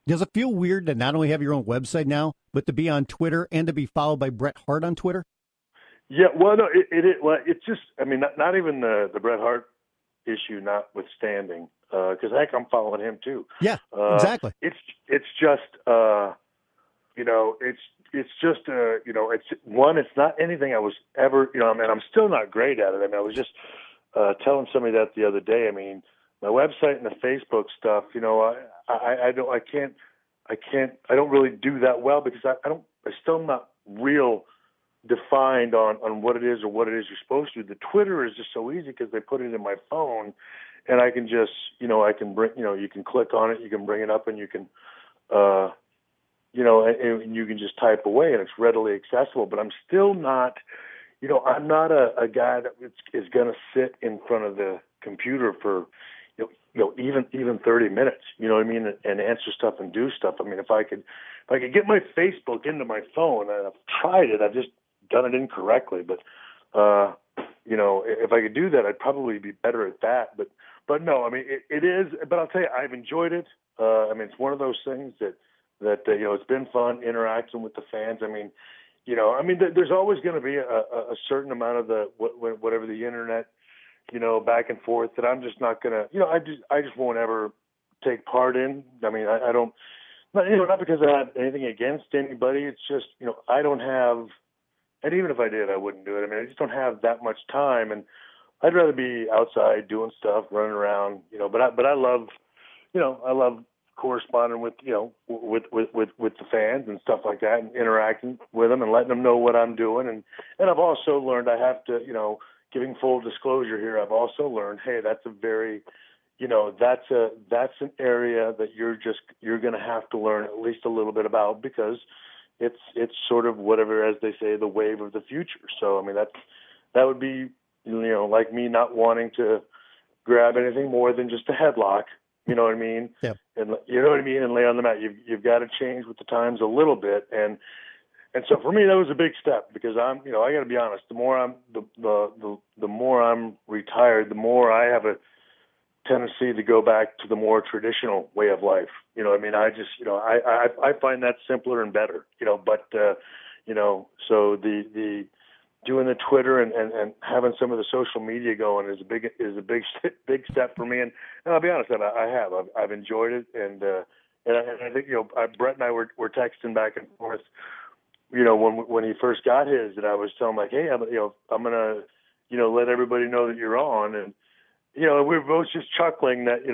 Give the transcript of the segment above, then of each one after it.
Does it feel weird to not only have your own website now, but to be on Twitter and to be followed by Bret Hart on Twitter? Yeah, well, no, well, it's just, I mean, not even the Bret Hart issue notwithstanding, because heck, I'm following him too. Yeah, exactly. It's just, it's just, it's not anything I was ever, I mean, I'm still not great at it. I mean, I was just telling somebody that the other day. I mean, my website and the Facebook stuff, I don't really do that well because I'm still not real defined on what it is or what it is you're supposed to do. The Twitter is just so easy because they put it in my phone, and I can just, I can bring, you can click on it, you can bring it up, and you can, and you can just type away, and it's readily accessible. But I'm still not, I'm not a guy that is going to sit in front of the computer for, even 30 minutes, you know what I mean, and answer stuff and do stuff. I mean, if I could get my Facebook into my phone, and I've tried it, I've just done it incorrectly. But, if I could do that, I'd probably be better at that. But no, I mean, it is, but I'll tell you, I've enjoyed it. I mean, it's one of those things that it's been fun interacting with the fans. I mean, there's always going to be a certain amount of whatever the internet, back and forth that I'm just not going to, I just won't ever take part in. I mean, I don't, not because I have anything against anybody. It's just, I don't have, and even if I did, I wouldn't do it. I mean, I just don't have that much time, and I'd rather be outside doing stuff, running around, but I love, I love corresponding with, with the fans and stuff like that, and interacting with them and letting them know what I'm doing. And I've also learned I have to, giving full disclosure here, I've also learned, hey, that's a very, that's an area that you're going to have to learn at least a little bit about, because it's sort of whatever, as they say, the wave of the future. So, I mean, that would be, like me not wanting to grab anything more than just a headlock, you know what I mean? Yeah. And you know what I mean? And lay on the mat. You've got to change with the times a little bit. And so for me, that was a big step, because I got to be honest, the more I'm retired, the more I have a tendency to go back to the more traditional way of life. You know what I mean? I just, I find that simpler and better, but, so the doing the Twitter and having some of the social media going is a big step for me. And I'll be honest, I've enjoyed it. And I think, Brett and I were texting back and forth, when he first got his, and I was telling him, like, hey, I'm going to, let everybody know that you're on. And, we were both just chuckling that,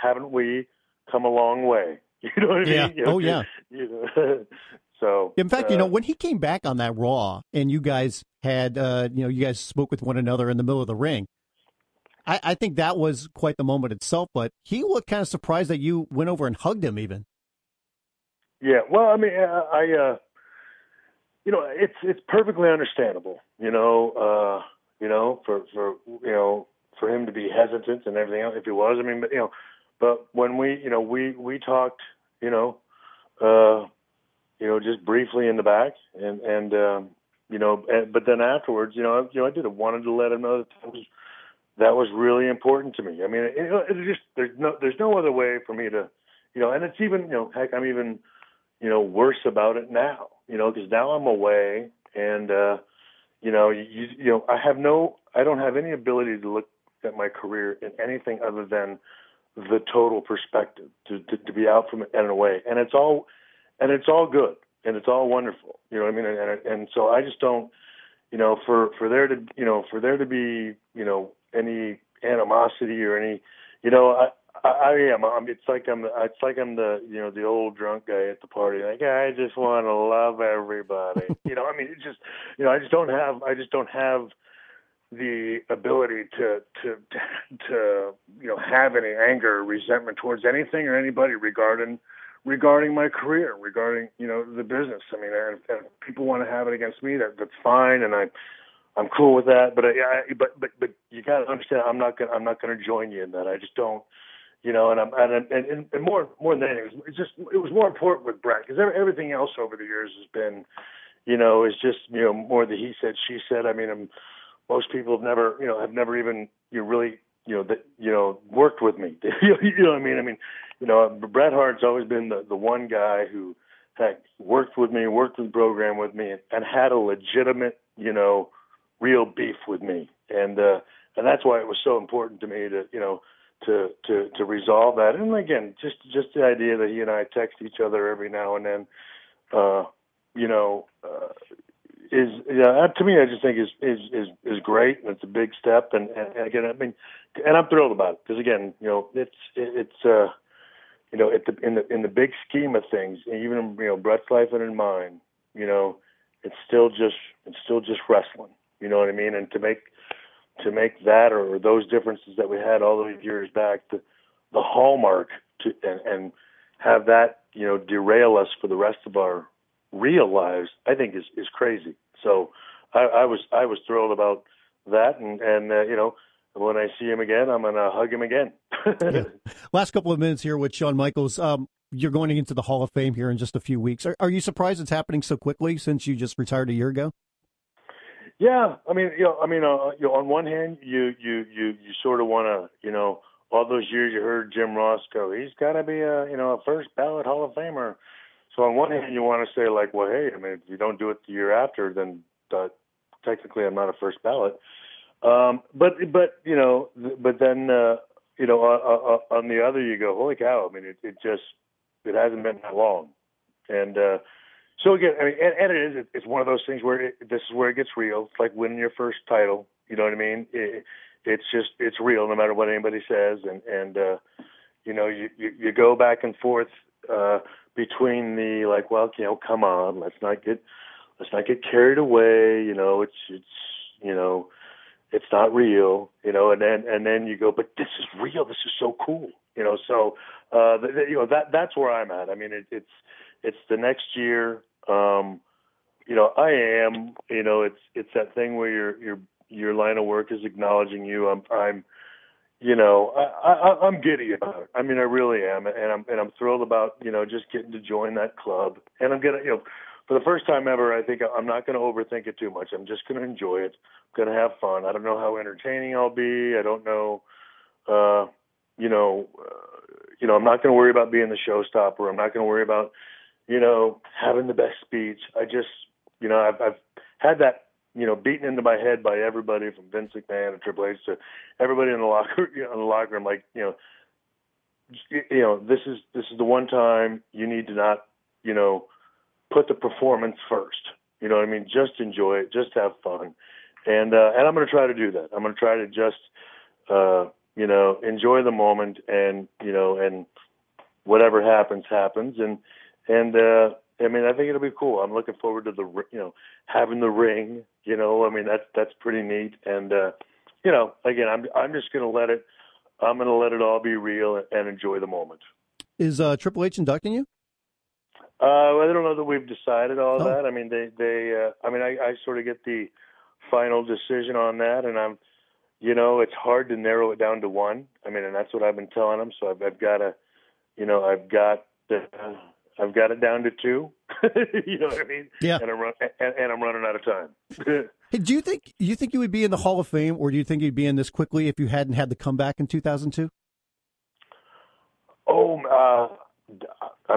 haven't we come a long way? You know what I mean? Oh, yeah. So, in fact, when he came back on that Raw and you guys had, you guys spoke with one another in the middle of the ring, I think that was quite the moment itself, but he looked kind of surprised that you went over and hugged him even. Yeah, well, I mean, it's perfectly understandable, for him to be hesitant and everything else, if he was. I mean, but when we talked, just briefly in the back, and but then afterwards, I wanted to let him know that was really important to me. I mean, it's just there's no other way for me to, and it's even, heck, I'm even, worse about it now, because now I'm away, and I don't have any ability to look at my career in anything other than the total perspective, to be out from it and away, and it's all good, and it's all wonderful, you know what I mean? And so I just don't, for there to be, any animosity or any, it's like I'm the old drunk guy at the party. Like, I just want to love everybody. I mean, it's just, I just don't have the ability to have any anger or resentment towards anything or anybody regarding my career, regarding, the business. I mean, and if people want to have it against me, that's fine. And I'm cool with that. But but you got to understand, I'm not going to join you in that. I just don't, and more than anything, it was more important with Brett, because everything else over the years has been, is just, more the he said, she said. I mean, most people have never even really, worked with me. You know what I mean? I mean, Bret Hart's always been the one guy who had worked with me, worked the program with me, and had a legitimate, real beef with me, and that's why it was so important to me to resolve that. And again, just the idea that he and I text each other every now and then, is to me, I just think is great, and it's a big step. And again, I mean, and I'm thrilled about it because again, it's in the big scheme of things, even Brett's life and in mine, it's still just wrestling. You know what I mean? And to make that or those differences that we had all those years back the hallmark and have that derail us for the rest of our real lives, I think is crazy. So I was thrilled about that, and when I see him again, I'm gonna hug him again. Yeah. Last couple of minutes here with Shawn Michaels. You're going into the Hall of Fame here in just a few weeks. Are you surprised it's happening so quickly since you just retired a year ago? Yeah, I mean, on one hand, you sort of want to, all those years you heard Jim Ross go, he's got to be a first ballot Hall of Famer. So on one hand, you want to say like, well, hey, I mean, if you don't do it the year after, then technically I'm not a first ballot. But then on the other, you go, holy cow! I mean, it hasn't been that long, and so again, I mean, and it's one of those things where this is where it gets real. It's like winning your first title. You know what I mean? It's real no matter what anybody says, and you go back and forth between the like, well, come on, let's not get carried away. It's not real, and then you go, but this is real. This is so cool, So that's where I'm at. I mean, it's the next year. I am. It's that thing where your line of work is acknowledging you. I'm giddy about it. I mean, I really am, and I'm thrilled about just getting to join that club. And I'm gonna for the first time ever, I think I'm not going to overthink it too much. I'm just going to enjoy it. I'm going to have fun. I don't know how entertaining I'll be. I don't know, I'm not going to worry about being the showstopper. I'm not going to worry about, having the best speech. I just, I've had that, beaten into my head by everybody from Vince McMahon and Triple H to everybody in the locker room. Like, this is the one time you need to not, put the performance first. You know what I mean? Just enjoy it. Just have fun. And I'm going to try to do that. I'm going to try to just, enjoy the moment and whatever happens. And I mean, I think it'll be cool. I'm looking forward to having the ring, I mean, that's pretty neat. And, again, I'm just going to I'm going to let it all be real and enjoy the moment. Is Triple H inducting you? I don't know that we've decided all that. I mean, I sort of get the final decision on that, and I'm, it's hard to narrow it down to one. I mean, and that's what I've been telling them. So I've got to, I've got it down to two. You know what I mean? Yeah. And I'm running out of time. Hey, do you think you would be in the Hall of Fame, or do you think you'd be in this quickly if you hadn't had the comeback in 2002? I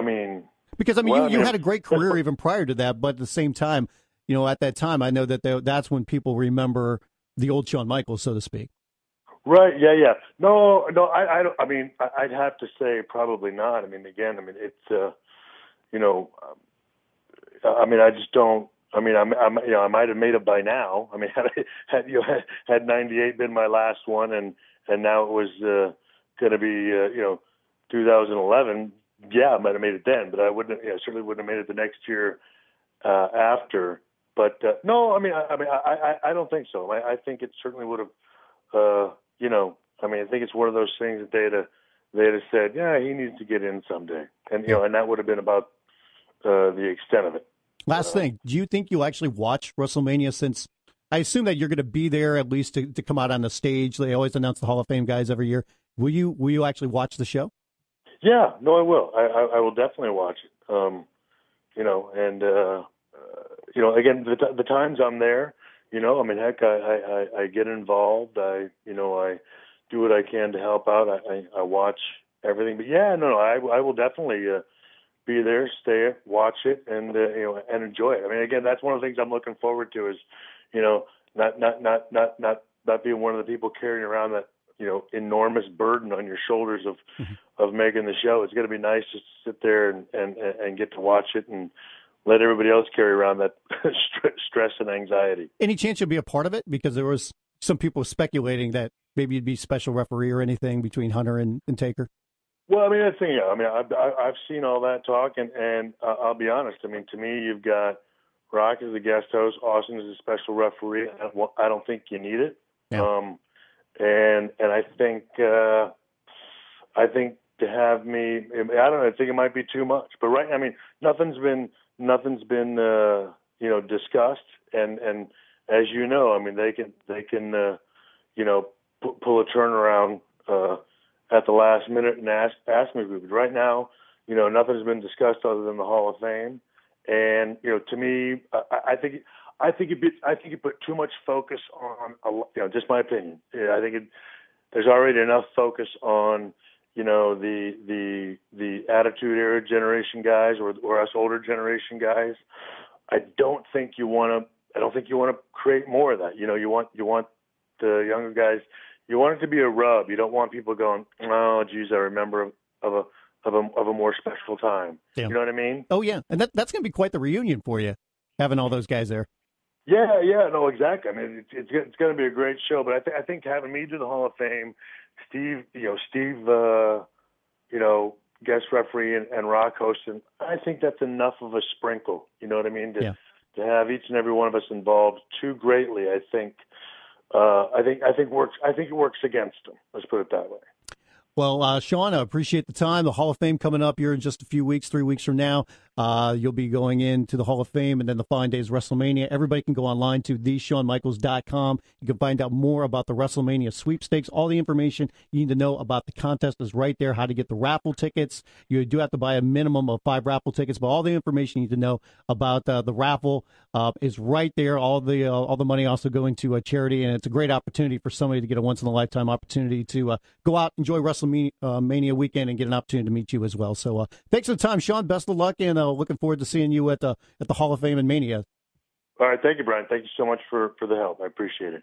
mean. Because, you had a great career even prior to that, but at the same time, at that time, I know that that's when people remember the old Shawn Michaels, so to speak. Right, yeah. No, I don't. I mean, I'd have to say probably not. I mean, again, it's, I just don't. I mean, I might have made it by now. I mean, had 98 been my last one, and now it was going to be 2011. Yeah, I might have made it then, but I certainly wouldn't have made it the next year after. But no, I don't think so. I think it certainly would have. I think it's one of those things that they'd have said, yeah, he needs to get in someday, and and that would have been about the extent of it. Last thing, do you think you'll actually watch WrestleMania? Since I assume that you're going to be there at least to come out on the stage. They always announce the Hall of Fame guys every year. Will you actually watch the show? Yeah, no, I will. I will definitely watch it. Again, the times I'm there, heck, I get involved. I do what I can to help out. I watch, everything. But yeah, no, I will definitely be there, stay, watch it, and and enjoy it. I mean, again, that's one of the things I'm looking forward to is, not being one of the people carrying around that enormous burden on your shoulders of making the show. It's going to be nice just to sit there and get to watch it and let everybody else carry around that stress and anxiety. Any chance you'll be a part of it? Because there was some people speculating that maybe you'd be special referee or anything between Hunter and Taker. Well, I mean, that's the thing. I mean, I've seen all that talk, and I'll be honest. I mean, to me, you've got Rock as a guest host, Austin as a special referee. I don't think you need it. Yeah. And I think to have me, I don't know. I think it might be too much. But right, I mean, nothing's been discussed. And as you know, I mean, they can pull a turnaround at the last minute and ask me. But right now, nothing's been discussed other than the Hall of Fame. And to me, I think you put too much focus on, just my opinion. I think there's already enough focus on, the Attitude Era generation guys or us older generation guys. I don't think you want to create more of that. You want the younger guys. You want it to be a rub. You don't want people going, oh, geez, I remember of a more special time. Yeah. You know what I mean? Oh yeah, and that's going to be quite the reunion for you, having all those guys there. Yeah, no, exactly. I mean, it's going to be a great show. But I think having me do the Hall of Fame, Steve, guest referee and Rock hosting, I think that's enough of a sprinkle. You know what I mean? To have each and every one of us involved too greatly, I think it works against them. Let's put it that way. Well, Shawn, I appreciate the time. The Hall of Fame coming up here in just a few weeks, 3 weeks from now. You'll be going into the Hall of Fame, and then the following day is WrestleMania. Everybody can go online to theshawnmichaels.com. You can find out more about the WrestleMania sweepstakes. All the information you need to know about the contest is right there, how to get the raffle tickets. You do have to buy a minimum of 5 raffle tickets, but all the information you need to know about the raffle is right there. All the money also going to a charity, and it's a great opportunity for somebody to get a once-in-a-lifetime opportunity to go out, enjoy WrestleMania weekend, and get an opportunity to meet you as well. So thanks for the time, Shawn. Best of luck, and looking forward to seeing you at the Hall of Fame and Mania. All right. Thank you, Brian. Thank you so much for the help. I appreciate it.